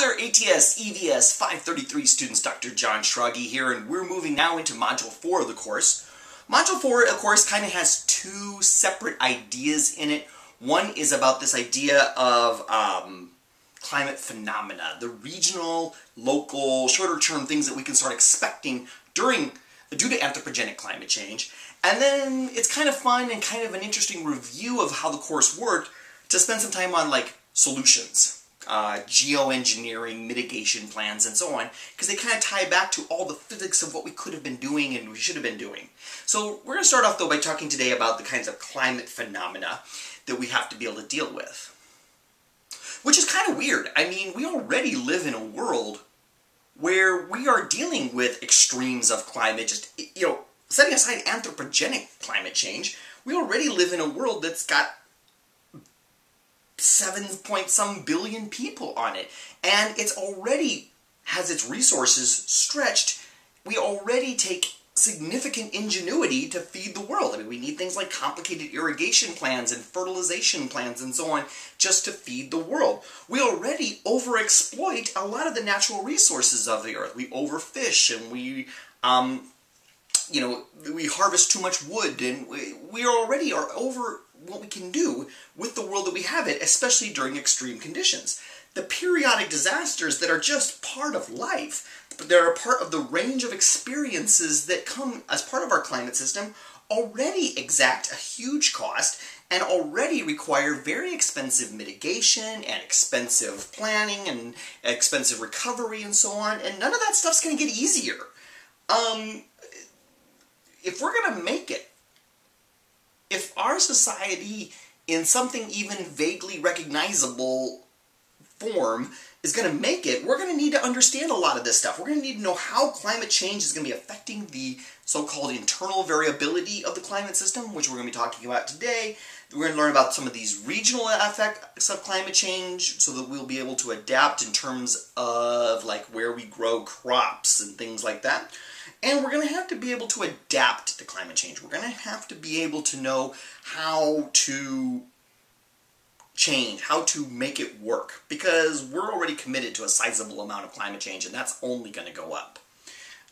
there, ATS EVS 533 students. Dr. John Schrage here, and we're moving now into Module 4 of the course. Module 4, of course, kind of has two separate ideas in it. One is about this idea of climate phenomena, the regional, local, shorter-term things that we can start expecting due to anthropogenic climate change. And then it's kind of fun and kind of an interesting review of how the course worked to spend some time on, like, solutions, geoengineering, mitigation plans, and so on, because they kind of tie back to all the physics of what we could have been doing and we should have been doing. So we're going to start off, though, by talking today about the kinds of climate phenomena that we have to be able to deal with. Which is kind of weird. I mean, we already live in a world where we are dealing with extremes of climate, just, you know, setting aside anthropogenic climate change, we already live in a world that's got 7-point-some billion people on it, and it's already has its resources stretched. We already take significant ingenuity to feed the world. I mean, we need things like complicated irrigation plans and fertilization plans and so on just to feed the world. We already overexploit a lot of the natural resources of the earth. We overfish, and we you know, we harvest too much wood, and we already are over what we can do with the world that we have it, especially during extreme conditions. The periodic disasters that are just part of life, but they're a part of the range of experiences that come as part of our climate system, already exact a huge cost and already require very expensive mitigation and expensive planning and expensive recovery and so on, and none of that stuff's going to get easier. If we're going to make it, if our society in something even vaguely recognizable form is going to make it, we're going to need to understand a lot of this stuff. We're going to need to know how climate change is going to be affecting the so-called internal variability of the climate system, which we're going to be talking about today. We're going to learn about some of these regional effects of climate change so that we'll be able to adapt in terms of, like, where we grow crops and things like that. And we're going to have to be able to adapt to climate change. We're going to have to be able to know how to change, how to make it work, because we're already committed to a sizable amount of climate change, and that's only going to go up.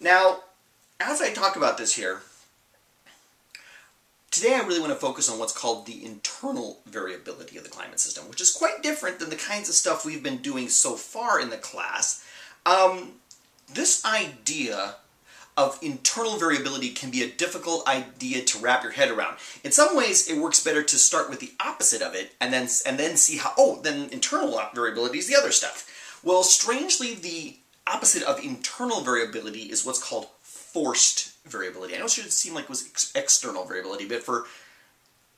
Now, as I talk about this here, today I really want to focus on what's called the internal variability of the climate system, which is quite different than the kinds of stuff we've been doing so far in the class. This idea of internal variability can be a difficult idea to wrap your head around. In some ways, it works better to start with the opposite of it and then see how, oh, then internal variability is the other stuff. Well, strangely, the opposite of internal variability is what's called forced variability. I know it should seem like it was external variability, but for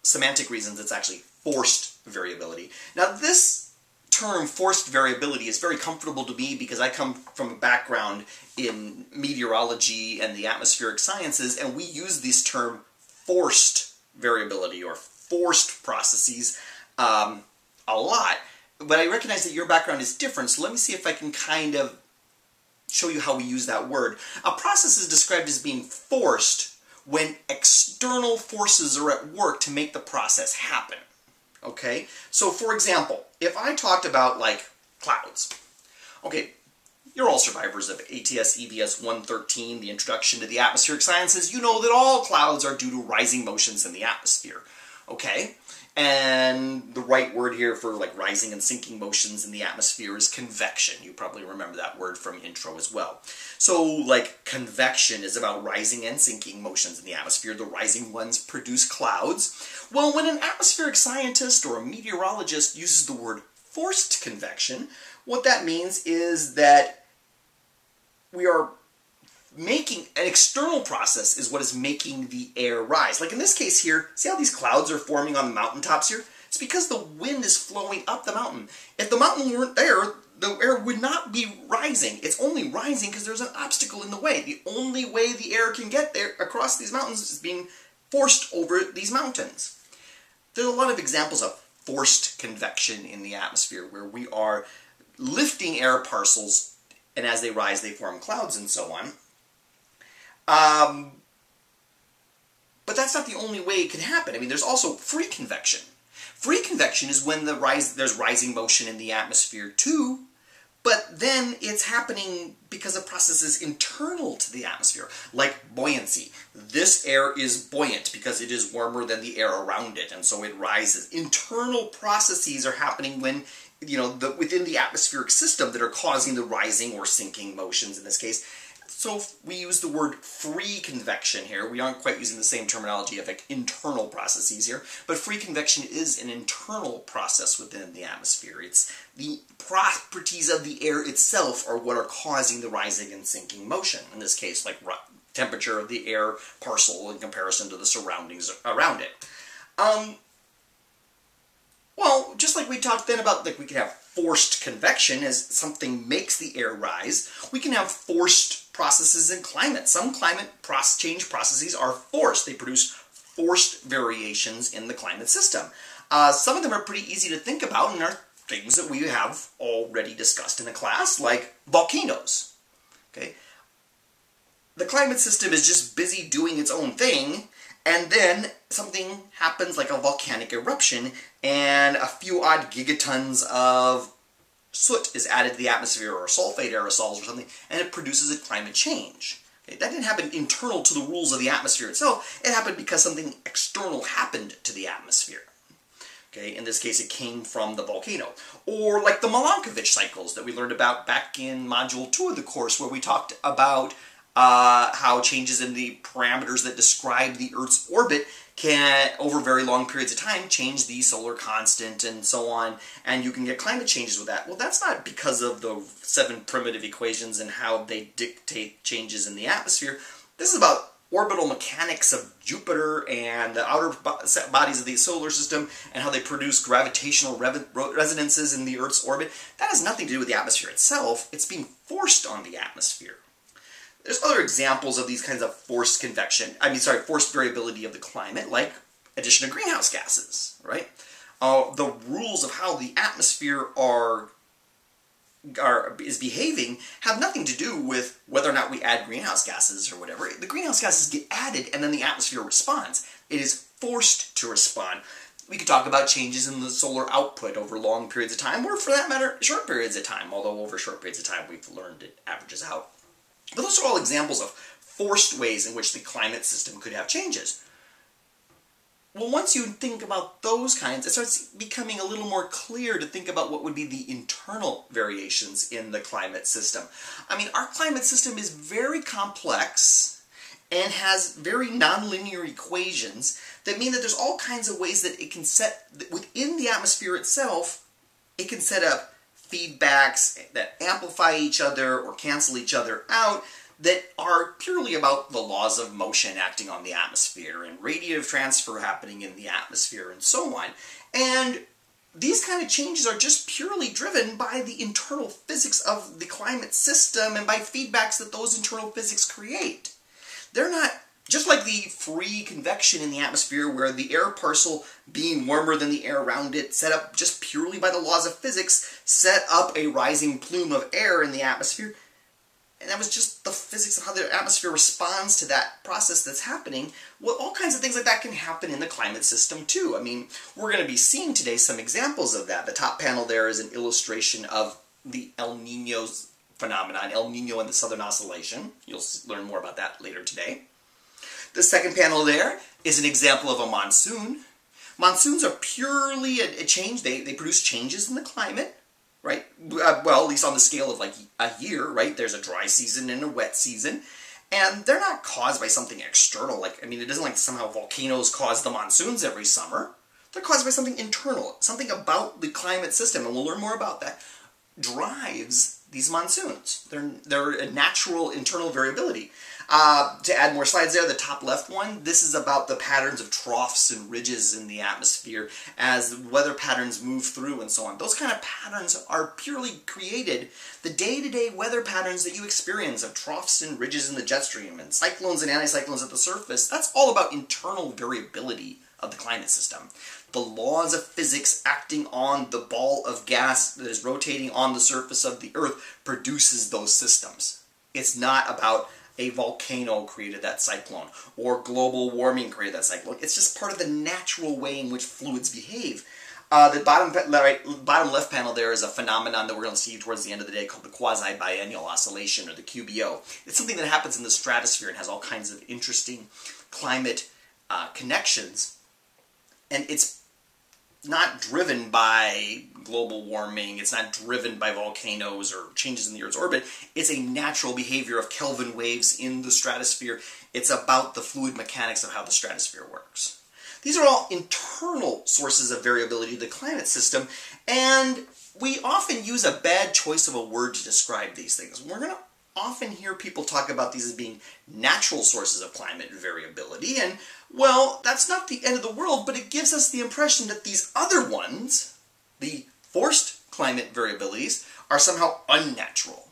semantic reasons, it's actually forced variability. Now, this term forced variability is very comfortable to me because I come from a background in meteorology and the atmospheric sciences, and we use this term forced variability or forced processes a lot. But I recognize that your background is different, so let me see if I can kind of show you how we use that word. A process is described as being forced when external forces are at work to make the process happen. Okay, so for example, if I talked about, like, clouds, okay, you're all survivors of ATSEVS533, the Introduction to the Atmospheric Sciences. You know that all clouds are due to rising motions in the atmosphere, okay? And the right word here for, like, rising and sinking motions in the atmosphere is convection. You probably remember that word from intro as well. So, like, convection is about rising and sinking motions in the atmosphere. The rising ones produce clouds. Well, when an atmospheric scientist or a meteorologist uses the word forced convection, what that means is that we are making an external process is what is making the air rise. Like in this case here, see how these clouds are forming on the mountaintops here? It's because the wind is flowing up the mountain. If the mountain weren't there, the air would not be rising. It's only rising because there's an obstacle in the way. The only way the air can get there across these mountains is being forced over these mountains. There's a lot of examples of forced convection in the atmosphere where we are lifting air parcels, and as they rise they form clouds and so on. But that's not the only way it can happen. I mean, there's also free convection. Free convection is when there's rising motion in the atmosphere too, but then it's happening because of processes internal to the atmosphere, like buoyancy. This air is buoyant because it is warmer than the air around it, and so it rises. Internal processes are happening when, within the atmospheric system that are causing the rising or sinking motions in this case. So we use the word free convection here. We aren't quite using the same terminology of internal processes here, but free convection is an internal process within the atmosphere. It's the properties of the air itself are what are causing the rising and sinking motion. In this case, like temperature of the air parcel in comparison to the surroundings around it. Well, just like we talked then about, like, we can have forced convection as something makes the air rise, we can have forced processes in climate. Some climate change processes are forced. They produce forced variations in the climate system. Some of them are pretty easy to think about and are things that we have already discussed in a class, like volcanoes. Okay? The climate system is just busy doing its own thing, and then something happens like a volcanic eruption, and a few odd gigatons of soot is added to the atmosphere, or sulfate aerosols or something, and it produces a climate change. Okay, that didn't happen internal to the rules of the atmosphere itself. It happened because something external happened to the atmosphere. Okay, in this case, it came from the volcano. Or like the Milankovitch cycles that we learned about back in Module 2 of the course, where we talked about how changes in the parameters that describe the Earth's orbit can, over very long periods of time, change the solar constant and so on, and you can get climate changes with that. Well, that's not because of the 7 primitive equations and how they dictate changes in the atmosphere. This is about orbital mechanics of Jupiter and the outer bodies of the solar system and how they produce gravitational resonances in the Earth's orbit. That has nothing to do with the atmosphere itself. It's being forced on the atmosphere. There's other examples of these kinds of forced variability of the climate, like addition of greenhouse gases, right? The rules of how the atmosphere is behaving have nothing to do with whether or not we add greenhouse gases or whatever. The greenhouse gases get added and then the atmosphere responds. It is forced to respond. We could talk about changes in the solar output over long periods of time, or for that matter, short periods of time, although over short periods of time we've learned it averages out. But those are all examples of forced ways in which the climate system could have changes. Well, once you think about those kinds, it starts becoming a little more clear to think about what would be the internal variations in the climate system. I mean, our climate system is very complex and has very nonlinear equations that mean that there's all kinds of ways that it can set, within the atmosphere itself, it can set up feedbacks that amplify each other or cancel each other out that are purely about the laws of motion acting on the atmosphere and radiative transfer happening in the atmosphere and so on. And these kind of changes are just purely driven by the internal physics of the climate system and by feedbacks that those internal physics create. They're not just like the free convection in the atmosphere, where the air parcel, being warmer than the air around it, set up just purely by the laws of physics, set up a rising plume of air in the atmosphere. And that was just the physics of how the atmosphere responds to that process that's happening. Well, all kinds of things like that can happen in the climate system too. I mean, we're going to be seeing today some examples of that. The top panel there is an illustration of the El Niño's phenomenon, El Niño and the Southern Oscillation. You'll learn more about that later today. The second panel there is an example of a monsoon. Monsoons are purely a change. They produce changes in the climate, right? Well, at least on the scale of like a year, right? There's a dry season and a wet season. And they're not caused by something external. Like, I mean, it isn't like somehow volcanoes cause the monsoons every summer. They're caused by something internal. Something about the climate system, and we'll learn more about that, drives these monsoons. They're a natural internal variability. To add more slides there, the top left one, this is about the patterns of troughs and ridges in the atmosphere as weather patterns move through and so on. Those kind of patterns are purely created, the day-to-day weather patterns that you experience of troughs and ridges in the jet stream and cyclones and anticyclones at the surface. That's all about internal variability of the climate system. The laws of physics acting on the ball of gas that is rotating on the surface of the Earth produces those systems. It's not about a volcano created that cyclone, or global warming created that cyclone. It's just part of the natural way in which fluids behave. The bottom left panel there is a phenomenon that we're going to see towards the end of the day called the quasi-biennial oscillation, or the QBO. It's something that happens in the stratosphere and has all kinds of interesting climate connections. And it's not driven by global warming, it's not driven by volcanoes or changes in the Earth's orbit. It's a natural behavior of Kelvin waves in the stratosphere. It's about the fluid mechanics of how the stratosphere works. These are all internal sources of variability to the climate system, and we often use a bad choice of a word to describe these things. We're going to often hear people talk about these as being natural sources of climate variability, and, well, that's not the end of the world, but it gives us the impression that these other ones, the forced climate variabilities, are somehow unnatural.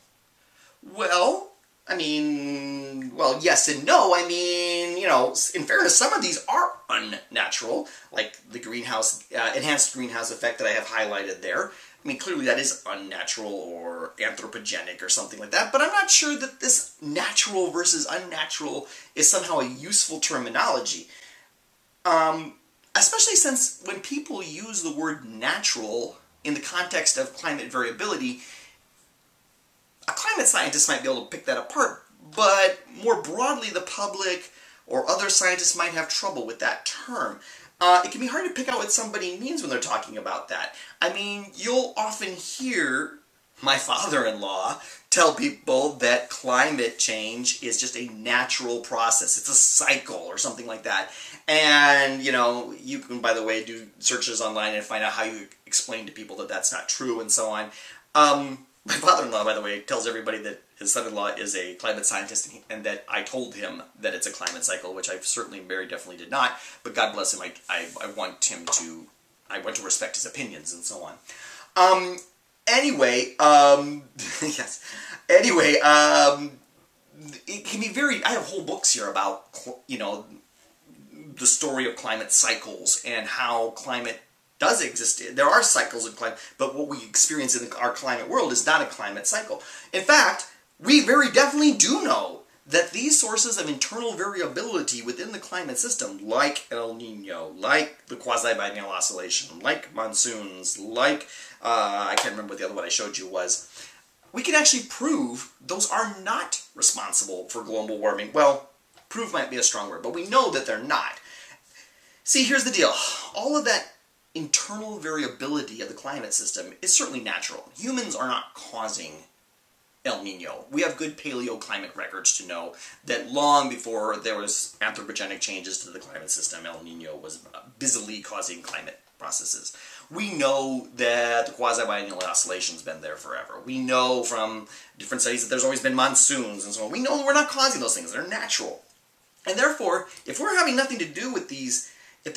Well, I mean, well, yes and no. I mean, you know, in fairness, some of these are unnatural, like the enhanced greenhouse effect that I have highlighted there. I mean, clearly that is unnatural or anthropogenic or something like that, but I'm not sure that this natural versus unnatural is somehow a useful terminology. Especially since when people use the word natural in the context of climate variability, a climate scientist might be able to pick that apart, but more broadly the public or other scientists might have trouble with that term. It can be hard to pick out what somebody means when they're talking about that. I mean, you'll often hear my father-in-law tell people that climate change is just a natural process. It's a cycle or something like that. And, you know, you can, by the way, do searches online and find out how you explain to people that that's not true and so on. My father-in-law, by the way, tells everybody that his son-in-law is a climate scientist and that I told him that it's a climate cycle, which I certainly very definitely did not. But God bless him, I want to respect his opinions and so on. Anyway, yes. Anyway, it can be very, I have whole books here about, you know, the story of climate cycles and how climate does exist. There are cycles in climate, but what we experience in our climate world is not a climate cycle. In fact, we very definitely do know that these sources of internal variability within the climate system, like El Nino, like the quasi-biennial oscillation, like monsoons, like, I can't remember what the other one I showed you was, we can actually prove those are not responsible for global warming. Well, prove might be a strong word, but we know that they're not. See, here's the deal. All of that internal variability of the climate system is certainly natural. Humans are not causing El Nino. We have good paleoclimate records to know that long before there was anthropogenic changes to the climate system, El Nino was busily causing climate processes. We know that the quasi-biennial oscillation's been there forever. We know from different studies that there's always been monsoons and so on. We know that we're not causing those things. They're natural. And therefore, if we're having nothing to do with these, if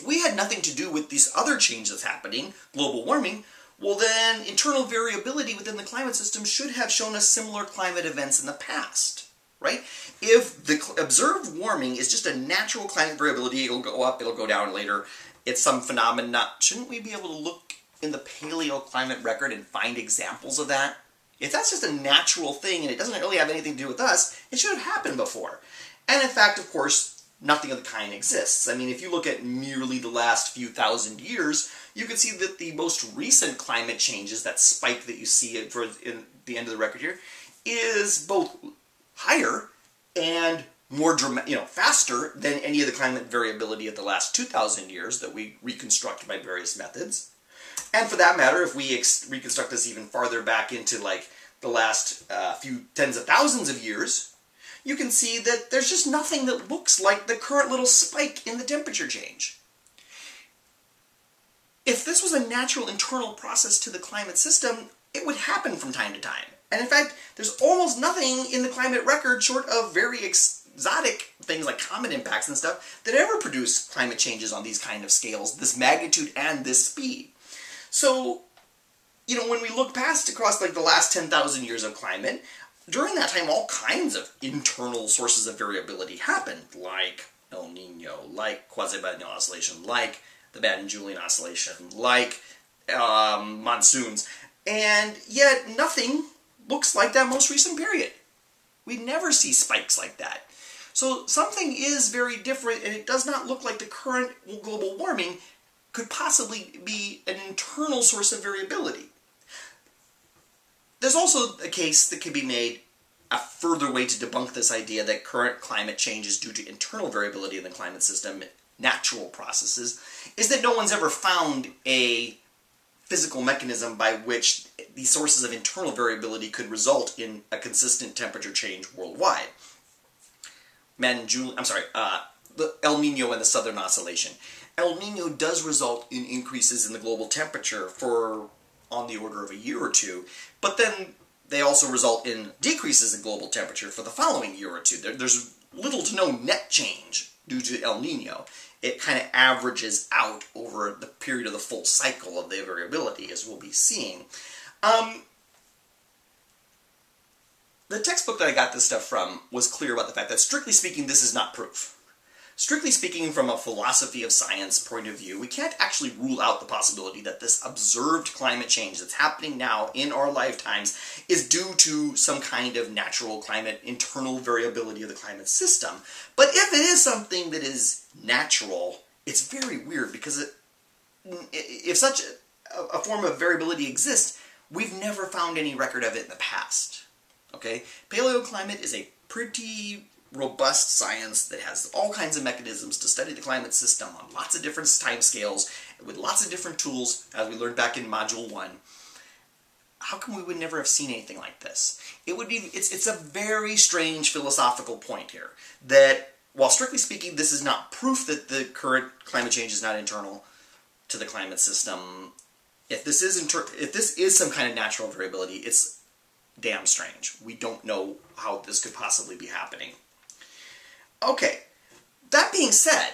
we had nothing to do with these other changes happening, global warming, well then internal variability within the climate system should have shown us similar climate events in the past, right? If the observed warming is just a natural climate variability, it'll go up, it'll go down later, it's some phenomenon, shouldn't we be able to look in the paleoclimate record and find examples of that? If that's just a natural thing and it doesn't really have anything to do with us, it should have happened before. And in fact, of course, nothing of the kind exists. I mean, if you look at merely the last few thousand years, you can see that the most recent climate changes, that spike that you see in the end of the record here, is both higher and more faster than any of the climate variability of the last 2,000 years that we reconstruct by various methods. And for that matter, if we reconstruct this even farther back into like the last few tens of thousands of years, you can see that there's just nothing that looks like the current little spike in the temperature change. If this was a natural internal process to the climate system, it would happen from time to time. And in fact, there's almost nothing in the climate record short of very exotic things like comet impacts and stuff that ever produce climate changes on these kind of scales, this magnitude and this speed. So, you know, when we look past across like the last 10,000 years of climate, during that time all kinds of internal sources of variability happened, like El Nino, like quasi-biennial oscillation, like the Baden-Julian oscillation, like monsoons, and yet nothing looks like that most recent period. We never see spikes like that. So something is very different, and it does not look like the current global warming could possibly be an internal source of variability. There's also a case that can be made, a further way to debunk this idea that current climate change is due to internal variability in the climate system, natural processes, is that no one's ever found a physical mechanism by which these sources of internal variability could result in a consistent temperature change worldwide. The El Nino and the Southern Oscillation. El Nino does result in increases in the global temperature for on the order of a year or two, but then they also result in decreases in global temperature for the following year or two. There's little to no net change due to El Nino. It kind of averages out over the period of the full cycle of the variability, as we'll be seeing. The textbook that I got this stuff from was clear about the fact that, strictly speaking, this is not proof. Strictly speaking, from a philosophy of science point of view, we can't actually rule out the possibility that this observed climate change that's happening now in our lifetimes is due to some kind of natural climate, internal variability of the climate system. But if it is something that is natural, it's very weird, because if such a form of variability exists, we've never found any record of it in the past. Okay? Paleoclimate is a pretty robust science that has all kinds of mechanisms to study the climate system on lots of different time scales, with lots of different tools, as we learned back in Module 1. How come we would never have seen anything like this? It's a very strange philosophical point here, that while strictly speaking this is not proof that the current climate change is not internal to the climate system, if this is some kind of natural variability, it's damn strange. We don't know how this could possibly be happening. Okay, that being said,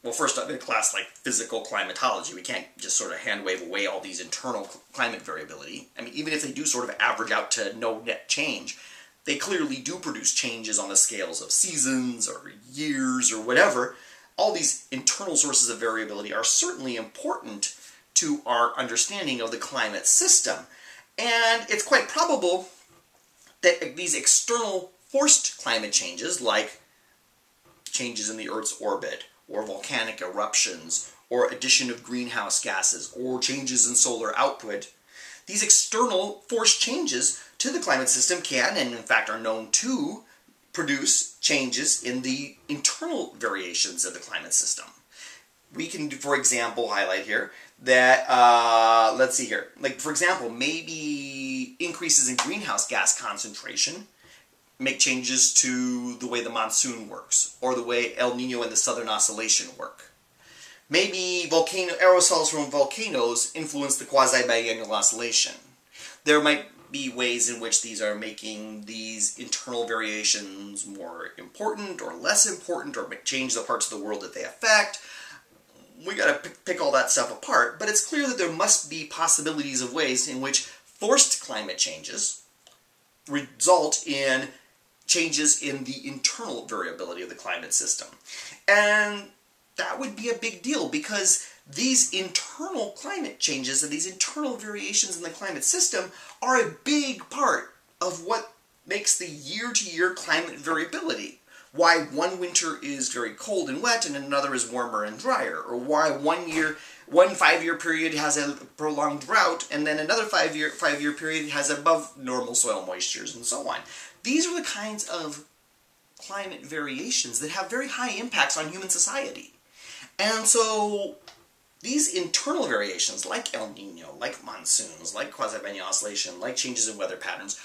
well, first up, in a class like physical climatology, we can't just sort of hand-wave away all these internal climate variability. I mean, even if they do sort of average out to no net change, they clearly do produce changes on the scales of seasons or years or whatever. All these internal sources of variability are certainly important to our understanding of the climate system. And it's quite probable that these external forced climate changes, like changes in the Earth's orbit, or volcanic eruptions, or addition of greenhouse gases, or changes in solar output, these external forced changes to the climate system can, and in fact are known to, produce changes in the internal variations of the climate system. We can, for example, highlight here that, let's see here, like for example, maybe increases in greenhouse gas concentration make changes to the way the monsoon works, or the way El Nino and the Southern Oscillation work. Maybe aerosols from volcanoes influence the quasi-biennial oscillation. There might be ways in which these are making these internal variations more important or less important, or change the parts of the world that they affect. We gotta pick all that stuff apart, but it's clear that there must be possibilities of ways in which forced climate changes result in changes in the internal variability of the climate system. And that would be a big deal, because these internal climate changes and these internal variations in the climate system are a big part of what makes the year-to-year climate variability. Why one winter is very cold and wet and another is warmer and drier, or why one 5-year period has a prolonged drought and then another 5-year period has above normal soil moistures, and so on. These are the kinds of climate variations that have very high impacts on human society. And so these internal variations, like El Nino, like monsoons, like quasi-biennial oscillation, like changes in weather patterns,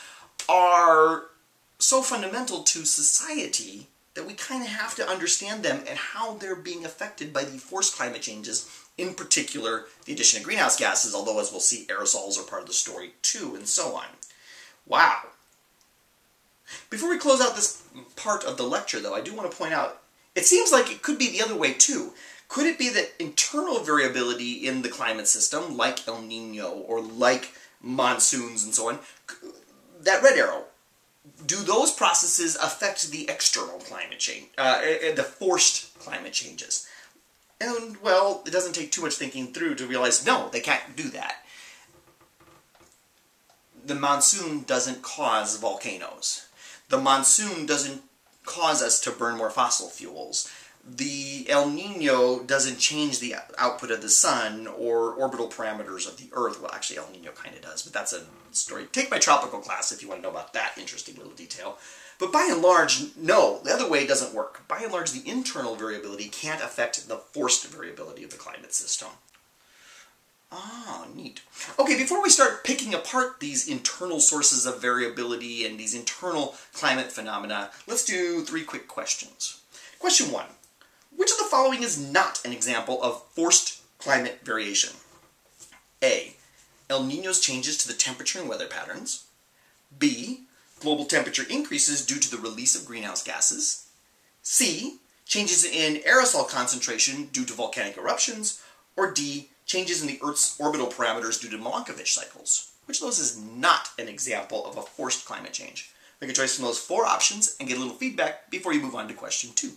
are so fundamental to society that we kind of have to understand them and how they're being affected by the forced climate changes, in particular the addition of greenhouse gases, although as we'll see, aerosols are part of the story too, and so on. Wow. Before we close out this part of the lecture, though, I do want to point out, it seems like it could be the other way too. Could it be that internal variability in the climate system, like El Nino or like monsoons and so on, that red arrow, do those processes affect the external climate change, the forced climate changes? And, well, it doesn't take too much thinking through to realize, no, they can't do that. The monsoon doesn't cause volcanoes. The monsoon doesn't cause us to burn more fossil fuels. The El Nino doesn't change the output of the sun or orbital parameters of the Earth. Well, actually, El Nino kind of does, but that's a story. Take my tropical class if you want to know about that interesting little detail. But by and large, no, the other way doesn't work. By and large, the internal variability can't affect the forced variability of the climate system. Ah, neat. Okay, before we start picking apart these internal sources of variability and these internal climate phenomena, let's do 3 quick questions. Question 1. Which of the following is not an example of forced climate variation? A. El Niño's changes to the temperature and weather patterns. B. Global temperature increases due to the release of greenhouse gases. C. Changes in aerosol concentration due to volcanic eruptions. Or D. Changes in the Earth's orbital parameters due to Milankovitch cycles. Which of those is not an example of a forced climate change? Make a choice from those 4 options and get a little feedback before you move on to question 2.